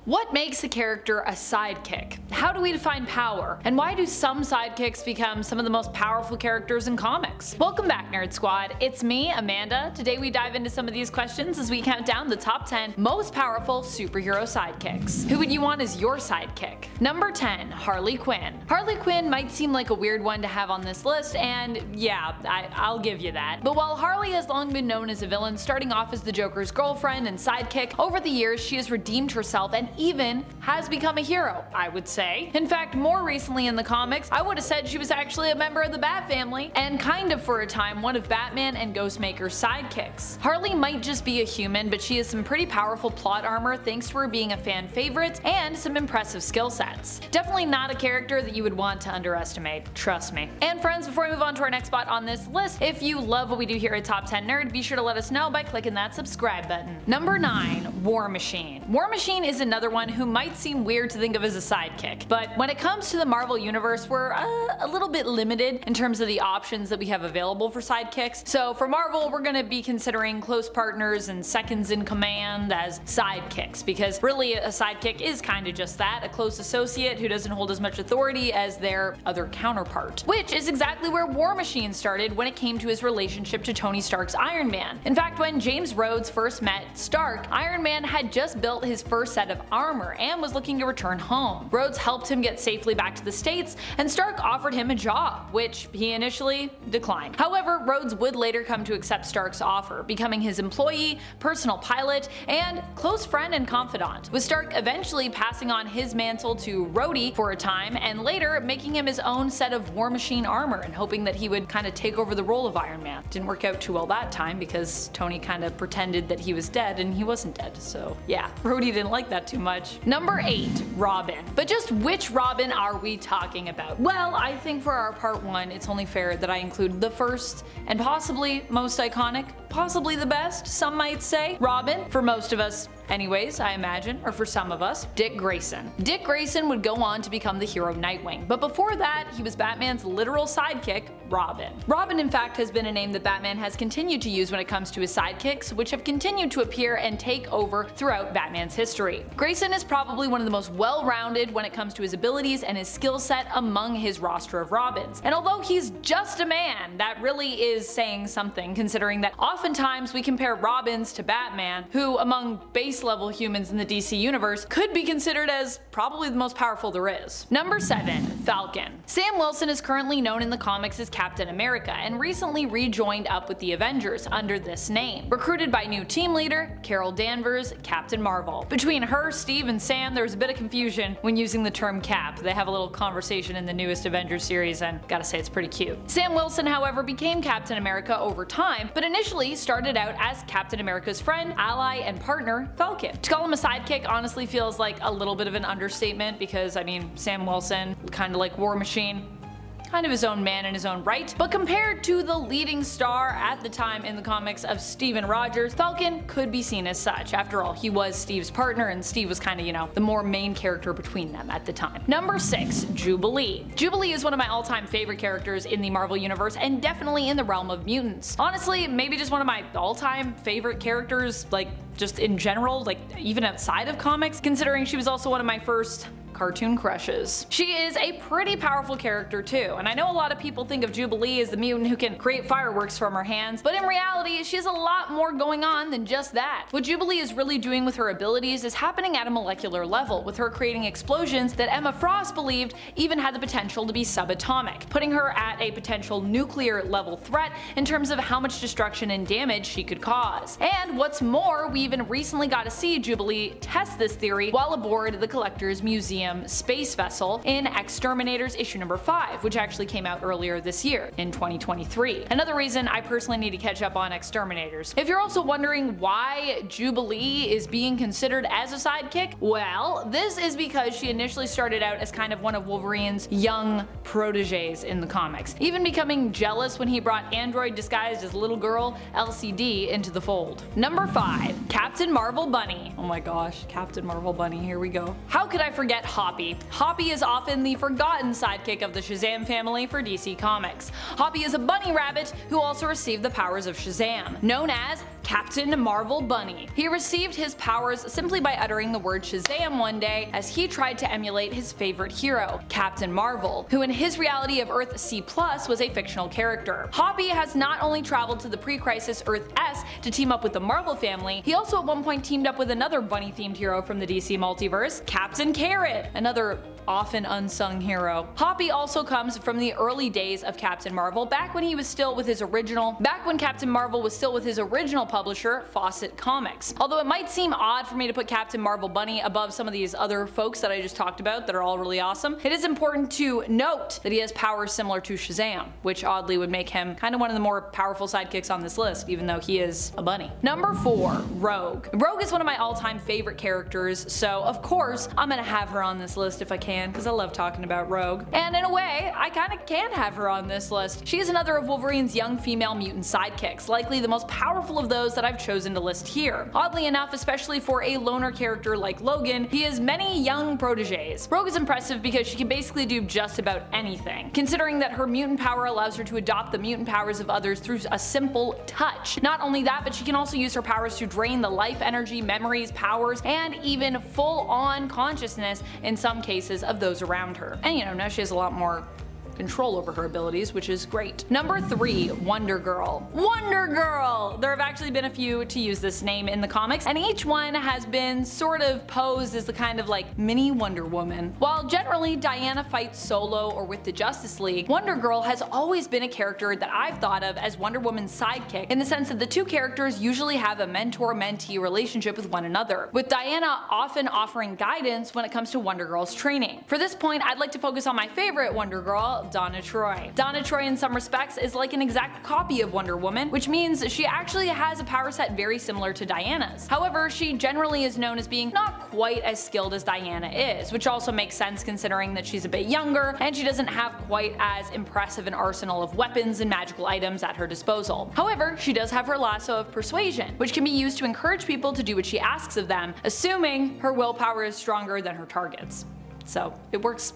What makes a character a sidekick? How do we define power? And why do some sidekicks become some of the most powerful characters in comics? Welcome back, Nerd Squad. It's me, Amanda. Today we dive into some of these questions as we count down the top 10 most powerful superhero sidekicks. Who would you want as your sidekick? Number 10, Harley Quinn. Harley Quinn might seem like a weird one to have on this list, and yeah, I'll give you that. But while Harley has long been known as a villain, starting off as the Joker's girlfriend and sidekick, over the years she has redeemed herself and even has become a hero, I would say. In fact, more recently in the comics, I would have said she was actually a member of the Bat family, and kind of for a time one of Batman and Ghostmaker's sidekicks. Harley might just be a human, but she has some pretty powerful plot armor thanks to her being a fan favorite and some impressive skill sets. Definitely not a character that you would want to underestimate, trust me. And friends, before we move on to our next spot on this list, if you love what we do here at Top 10 Nerd, be sure to let us know by clicking that subscribe button. Number 9, War Machine. War Machine is another one who might seem weird to think of as a sidekick, but when it comes to the Marvel Universe, we're a little bit limited in terms of the options that we have available for sidekicks. So for Marvel, we're gonna be considering close partners and seconds in command as sidekicks, because really a sidekick is kind of just that, a close associate who doesn't hold as much authority as their other counterpart. Which is exactly where War Machine started when it came to his relationship to Tony Stark's Iron Man. In fact, when James Rhodes first met Stark, Iron Man had just built his first set of armor and was looking to return home. Rhodes helped him get safely back to the States, and Stark offered him a job, which he initially declined. However, Rhodes would later come to accept Stark's offer, becoming his employee, personal pilot, and close friend and confidant, with Stark eventually passing on his mantle to Rhodey for a time, and later making him his own set of War Machine armor and hoping that he would kind of take over the role of Iron Man. Didn't work out too well that time because Tony kind of pretended that he was dead and he wasn't dead, so yeah, Rhodey didn't like that too much. Number 8, Robin. But just which Robin are we talking about? Well, I think for our part 1, it's only fair that I include the first and possibly most iconic, possibly the best, some might say, Robin, for most of us anyways, I imagine, or for some of us, Dick Grayson. Dick Grayson would go on to become the hero Nightwing, but before that, he was Batman's literal sidekick, Robin. Robin, in fact, has been a name that Batman has continued to use when it comes to his sidekicks, which have continued to appear and take over throughout Batman's history. Grayson is probably one of the most well-rounded when it comes to his abilities and his skill set among his roster of Robins. And although he's just a man, that really is saying something, considering that oftentimes we compare Robins to Batman, who among base level humans in the DC universe could be considered as probably the most powerful there is. Number 7, Falcon. Sam Wilson is currently known in the comics as Captain America and recently rejoined up with the Avengers under this name. Recruited by new team leader Carol Danvers, Captain Marvel. Between her, Steve, and Sam, there's a bit of confusion when using the term Cap. They have a little conversation in the newest Avengers series and gotta say it's pretty cute. Sam Wilson, however, became Captain America over time, but initially started out as Captain America's friend, ally, and partner, Falcon. To call him a sidekick honestly feels like a little bit of an understatement because, I mean, Sam Wilson, kind of like War Machine, kind of his own man in his own right, but compared to the leading star at the time in the comics of Steven Rogers, Falcon could be seen as such. After all, he was Steve's partner and Steve was kind of, you know, the more main character between them at the time. Number 6, Jubilee. Jubilee is one of my all-time favorite characters in the Marvel Universe and definitely in the realm of mutants. Honestly, maybe just one of my all-time favorite characters, like just in general, like even outside of comics, considering she was also one of my first cartoon crushes. She is a pretty powerful character too, and I know a lot of people think of Jubilee as the mutant who can create fireworks from her hands, but in reality, she has a lot more going on than just that. What Jubilee is really doing with her abilities is happening at a molecular level, with her creating explosions that Emma Frost believed even had the potential to be subatomic, putting her at a potential nuclear level threat in terms of how much destruction and damage she could cause. And what's more, we even recently got to see Jubilee test this theory while aboard the Collector's Museum space vessel in Exterminators issue number 5, which actually came out earlier this year in 2023. Another reason I personally need to catch up on Exterminators. If you're also wondering why Jubilee is being considered as a sidekick, well, this is because she initially started out as kind of one of Wolverine's young proteges in the comics, even becoming jealous when he brought Android disguised as little girl LCD into the fold. Number 5, Captain Marvel Bunny. Oh my gosh, Captain Marvel Bunny, here we go. How could I forget Hoppy? Hoppy is often the forgotten sidekick of the Shazam family for DC Comics. Hoppy is a bunny rabbit who also received the powers of Shazam. Known as Captain Marvel Bunny. He received his powers simply by uttering the word Shazam one day as he tried to emulate his favorite hero, Captain Marvel, who in his reality of Earth C+ was a fictional character. Hobby has not only traveled to the pre-crisis Earth S to team up with the Marvel family, he also at one point teamed up with another bunny-themed hero from the DC multiverse, Captain Carrot, another often unsung hero. Hoppy also comes from the early days of Captain Marvel, back when Captain Marvel was still with his original publisher, Fawcett Comics. Although it might seem odd for me to put Captain Marvel Bunny above some of these other folks that I just talked about that are all really awesome, it is important to note that he has powers similar to Shazam, which oddly would make him kind of one of the more powerful sidekicks on this list, even though he is a bunny. Number 4, Rogue. Rogue is one of my all-time favorite characters, so of course I'm gonna have her on this list if I can, because I love talking about Rogue. And in a way, I kinda can have her on this list. She is another of Wolverine's young female mutant sidekicks, likely the most powerful of those that I've chosen to list here. Oddly enough, especially for a loner character like Logan, he has many young proteges. Rogue is impressive because she can basically do just about anything, considering that her mutant power allows her to adopt the mutant powers of others through a simple touch. Not only that, but she can also use her powers to drain the life energy, memories, powers, and even full-on consciousness in some cases of those around her. And now she has a lot more control over her abilities, which is great. Number 3, Wonder Girl. Wonder Girl! There have actually been a few to use this name in the comics, and each one has been sort of posed as the kind of like mini Wonder Woman. While generally Diana fights solo or with the Justice League, Wonder Girl has always been a character that I've thought of as Wonder Woman's sidekick, in the sense that the two characters usually have a mentor-mentee relationship with one another, with Diana often offering guidance when it comes to Wonder Girl's training. For this point, I'd like to focus on my favorite Wonder Girl, Donna Troy. Donna Troy in some respects is like an exact copy of Wonder Woman, which means she actually has a power set very similar to Diana's. However, she generally is known as being not quite as skilled as Diana is, which also makes sense considering that she's a bit younger and she doesn't have quite as impressive an arsenal of weapons and magical items at her disposal. However, she does have her lasso of persuasion, which can be used to encourage people to do what she asks of them, assuming her willpower is stronger than her target's. So it works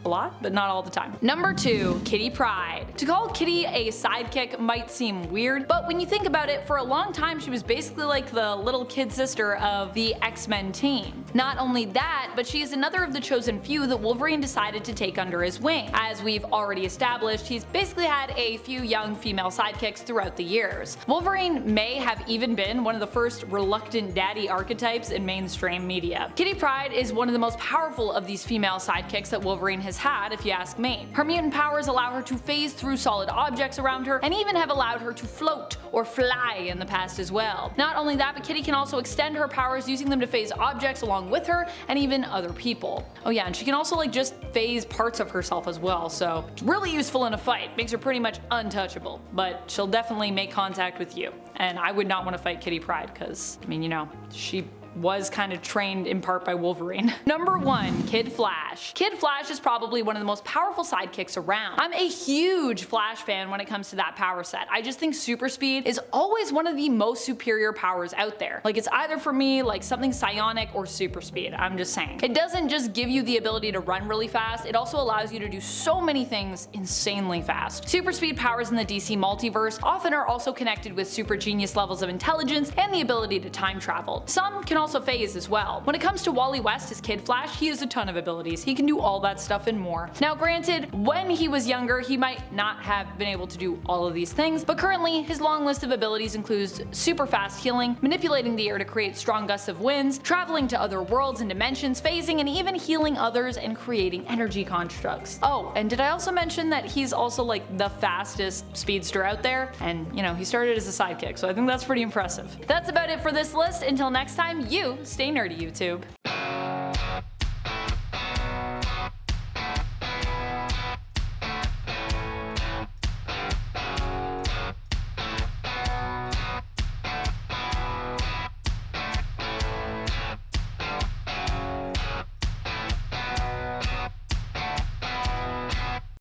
a lot, but not all the time. Number 2, Kitty Pryde. To call Kitty a sidekick might seem weird, but when you think about it, for a long time she was basically like the little kid sister of the X-Men team. Not only that, but she is another of the chosen few that Wolverine decided to take under his wing. As we've already established, he's basically had a few young female sidekicks throughout the years. Wolverine may have even been one of the first reluctant daddy archetypes in mainstream media. Kitty Pryde is one of the most powerful of these female sidekicks that Wolverine has had, if you ask me. Her mutant powers allow her to phase through solid objects around her, and even have allowed her to float or fly in the past as well. Not only that, but Kitty can also extend her powers using them to phase objects along with her and even other people. Oh yeah, and she can also like just phase parts of herself as well, so it's really useful in a fight. Makes her pretty much untouchable, but she'll definitely make contact with you. And I would not want to fight Kitty Pryde because, I mean, she was kind of trained in part by Wolverine. Number 1, Kid Flash. Kid Flash is probably one of the most powerful sidekicks around. I'm a huge Flash fan when it comes to that power set. I just think super speed is always one of the most superior powers out there. Like, it's either for me like something psionic or super speed. I'm just saying. It doesn't just give you the ability to run really fast, it also allows you to do so many things insanely fast. Super speed powers in the DC multiverse often are also connected with super genius levels of intelligence and the ability to time travel. Some can also phase as well. When it comes to Wally West as Kid Flash, he has a ton of abilities. He can do all that stuff and more. Now granted, when he was younger, he might not have been able to do all of these things, but currently his long list of abilities includes super fast healing, manipulating the air to create strong gusts of winds, traveling to other worlds and dimensions, phasing, and even healing others and creating energy constructs. Oh, and did I also mention that he's also like the fastest speedster out there? And he started as a sidekick, so I think that's pretty impressive. That's about it for this list. Until next time, you stay nerdy, YouTube.